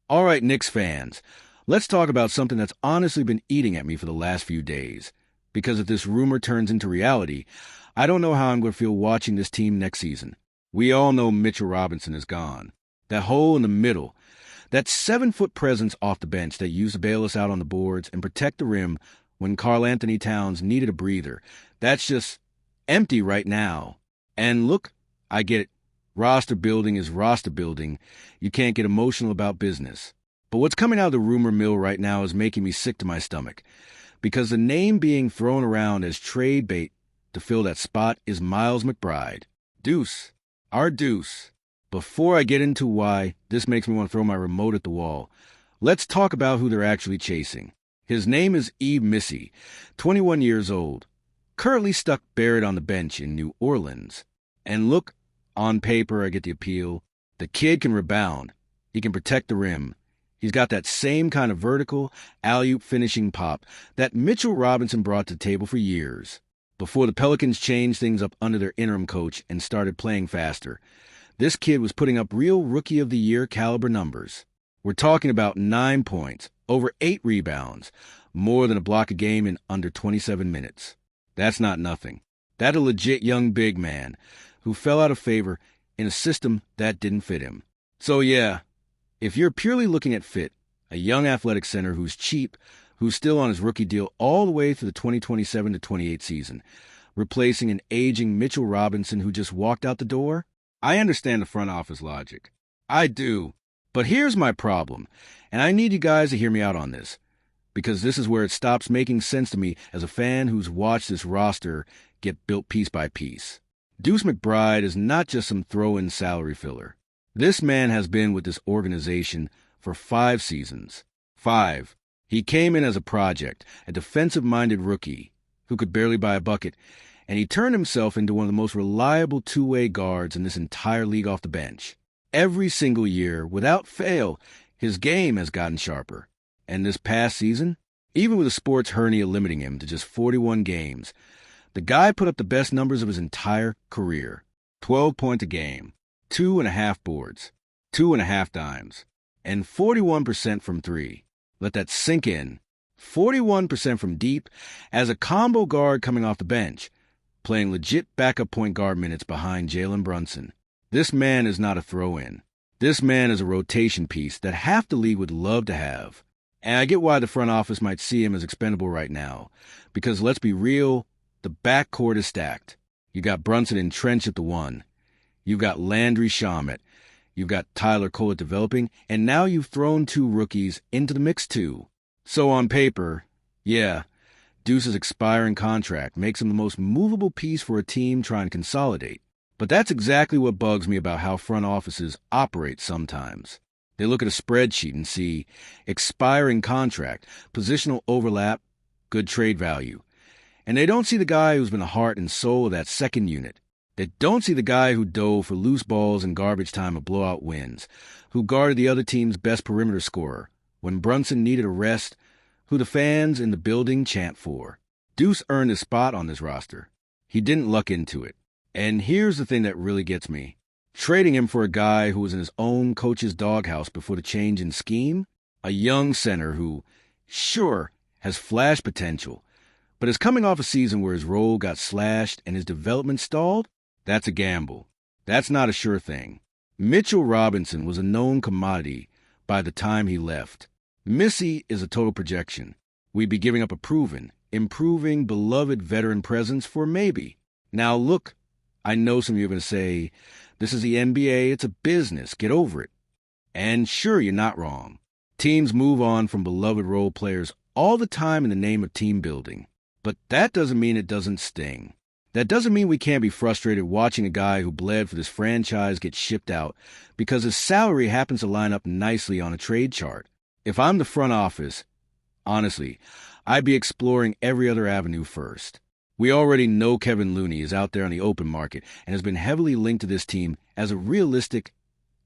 All right, Knicks fans, let's talk about something that's honestly been eating at me for the last few days. Because if this rumor turns into reality, I don't know how I'm going to feel watching this team next season. We all know Mitchell Robinson is gone. That hole in the middle, that 7-foot presence off the bench that used to bail us out on the boards and protect the rim when Karl Anthony Towns needed a breather, that's just empty right now. And look, I get it. Roster building is roster building. You can't get emotional about business. But what's coming out of the rumor mill right now is making me sick to my stomach. Because the name being thrown around as trade bait to fill that spot is Miles McBride. Deuce. Our Deuce. Before I get into why this makes me want to throw my remote at the wall, let's talk about who they're actually chasing. His name is Yves Missi, 21 years old, currently stuck buried on the bench in New Orleans. And look, on paper, I get the appeal. The kid can rebound. He can protect the rim. He's got that same kind of vertical, alley-oop finishing pop that Mitchell Robinson brought to the table for years, before the Pelicans changed things up under their interim coach and started playing faster. This kid was putting up real Rookie of the Year caliber numbers. We're talking about 9 points, over 8 rebounds, more than a block a game in under 27 minutes. That's not nothing. That's a legit young big man who fell out of favor in a system that didn't fit him. So yeah, if you're purely looking at fit, a young athletic center who's cheap, who's still on his rookie deal all the way through the 2027 to 28 season, replacing an aging Mitchell Robinson who just walked out the door, I understand the front office logic. I do. But here's my problem, and I need you guys to hear me out on this, because this is where it stops making sense to me as a fan who's watched this roster get built piece by piece. Deuce McBride is not just some throw-in salary filler. This man has been with this organization for 5 seasons. 5. He came in as a project, a defensive-minded rookie who could barely buy a bucket, and he turned himself into one of the most reliable two-way guards in this entire league off the bench. Every single year, without fail, his game has gotten sharper. And this past season, even with a sports hernia limiting him to just 41 games, the guy put up the best numbers of his entire career. 12 points a game, 2.5 boards, 2.5 dimes, and 41% from 3. Let that sink in. 41% from deep as a combo guard coming off the bench, playing legit backup point guard minutes behind Jalen Brunson. This man is not a throw-in. This man is a rotation piece that half the league would love to have. And I get why the front office might see him as expendable right now, because let's be real, the backcourt is stacked. You got Brunson entrenched at the 1. You've got Landry Shamet. You've got Tyler Collett developing, and now you've thrown 2 rookies into the mix too. So on paper, yeah, Deuce's expiring contract makes him the most movable piece for a team trying to consolidate. But that's exactly what bugs me about how front offices operate sometimes. They look at a spreadsheet and see expiring contract, positional overlap, good trade value. And they don't see the guy who's been the heart and soul of that second unit. They don't see the guy who dove for loose balls in garbage time of blowout wins, who guarded the other team's best perimeter scorer when Brunson needed a rest, who the fans in the building chant for. Deuce earned his spot on this roster. He didn't luck into it. And here's the thing that really gets me. Trading him for a guy who was in his own coach's doghouse before the change in scheme, a young center who, sure, has flash potential, but is coming off a season where his role got slashed and his development stalled, that's a gamble. That's not a sure thing. Mitchell Robinson was a known commodity by the time he left. Missi is a total projection. We'd be giving up a proven, improving, beloved veteran presence for maybe. Now look, I know some of you are going to say, this is the NBA, it's a business, get over it. And sure, you're not wrong. Teams move on from beloved role players all the time in the name of team building. But that doesn't mean it doesn't sting. That doesn't mean we can't be frustrated watching a guy who bled for this franchise get shipped out because his salary happens to line up nicely on a trade chart. If I'm the front office, honestly, I'd be exploring every other avenue first. We already know Kevin Looney is out there on the open market and has been heavily linked to this team as a realistic,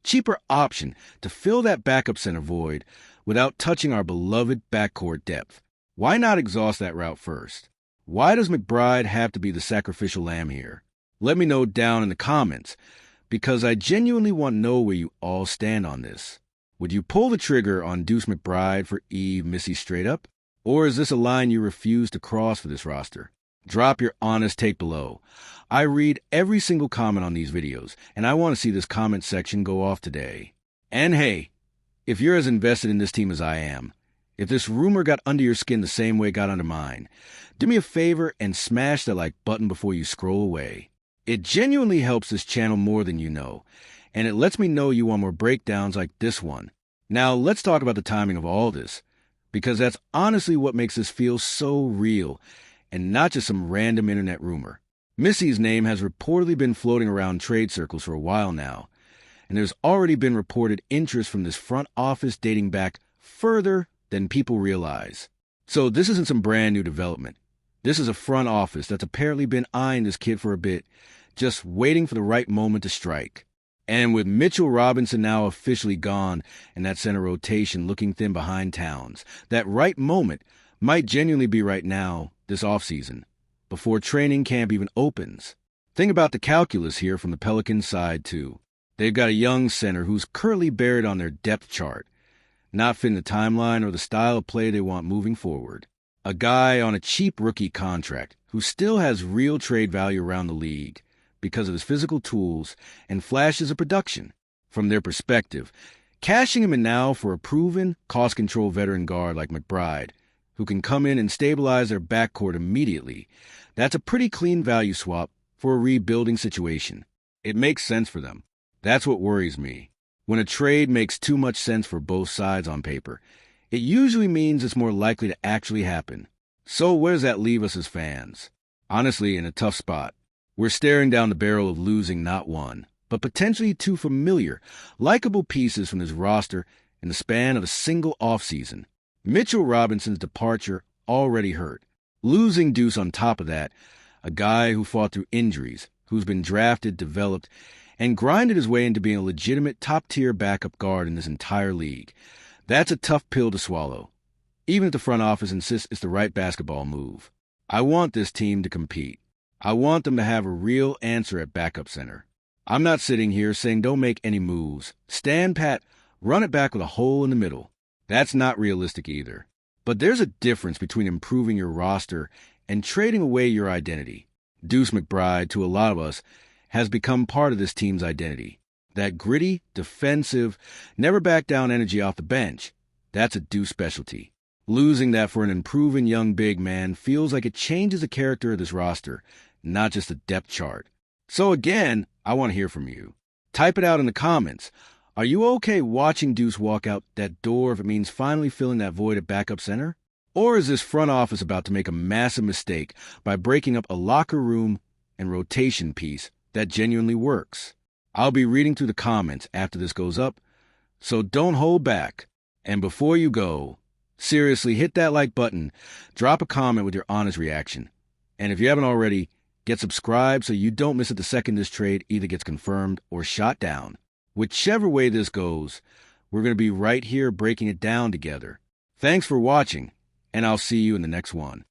cheaper option to fill that backup center void without touching our beloved backcourt depth. Why not exhaust that route first? Why does McBride have to be the sacrificial lamb here? Let me know down in the comments, because I genuinely want to know where you all stand on this. Would you pull the trigger on Deuce McBride for Yves, Missi straight up? Or is this a line you refuse to cross for this roster? Drop your honest take below. I read every single comment on these videos, and I want to see this comment section go off today. And hey, if you're as invested in this team as I am, if this rumor got under your skin the same way it got under mine, do me a favor and smash that like button before you scroll away. It genuinely helps this channel more than you know, and it lets me know you want more breakdowns like this one. Now, let's talk about the timing of all this, because that's honestly what makes this feel so real, and not just some random internet rumor. Missi's name has reportedly been floating around trade circles for a while now, and there's already been reported interest from this front office dating back further than people realize. So this isn't some brand new development. This is a front office that's apparently been eyeing this kid for a bit, just waiting for the right moment to strike. And with Mitchell Robinson now officially gone and that center rotation looking thin behind Towns, that right moment might genuinely be right now, this offseason, before training camp even opens. Think about the calculus here from the Pelicans side, too. They've got a young center who's currently buried on their depth chart, not fitting the timeline or the style of play they want moving forward. A guy on a cheap rookie contract who still has real trade value around the league because of his physical tools and flashes of production. From their perspective, cashing him in now for a proven, cost-control veteran guard like McBride, who can come in and stabilize their backcourt immediately, that's a pretty clean value swap for a rebuilding situation. It makes sense for them. That's what worries me. When a trade makes too much sense for both sides on paper, it usually means it's more likely to actually happen. So where does that leave us as fans? Honestly, in a tough spot. We're staring down the barrel of losing not one, but potentially two familiar, likable pieces from this roster in the span of a single offseason. Mitchell Robinson's departure already hurt. Losing Deuce on top of that, a guy who fought through injuries, who's been drafted, developed, and grinded his way into being a legitimate top-tier backup guard in this entire league. That's a tough pill to swallow, even if the front office insists it's the right basketball move. I want this team to compete. I want them to have a real answer at backup center. I'm not sitting here saying don't make any moves. Stand pat, run it back with a hole in the middle. That's not realistic either. But there's a difference between improving your roster and trading away your identity. Deuce McBride, to a lot of us, has become part of this team's identity. That gritty, defensive, never back down energy off the bench, that's a Deuce specialty. Losing that for an improving young big man feels like it changes the character of this roster, not just the depth chart. So again, I want to hear from you. Type it out in the comments. Are you okay watching Deuce walk out that door if it means finally filling that void at backup center? Or is this front office about to make a massive mistake by breaking up a locker room and rotation piece that genuinely works? I'll be reading through the comments after this goes up, so don't hold back. And before you go, seriously, hit that like button, drop a comment with your honest reaction. And if you haven't already, get subscribed so you don't miss it the second this trade either gets confirmed or shot down. Whichever way this goes, we're going to be right here breaking it down together. Thanks for watching, and I'll see you in the next one.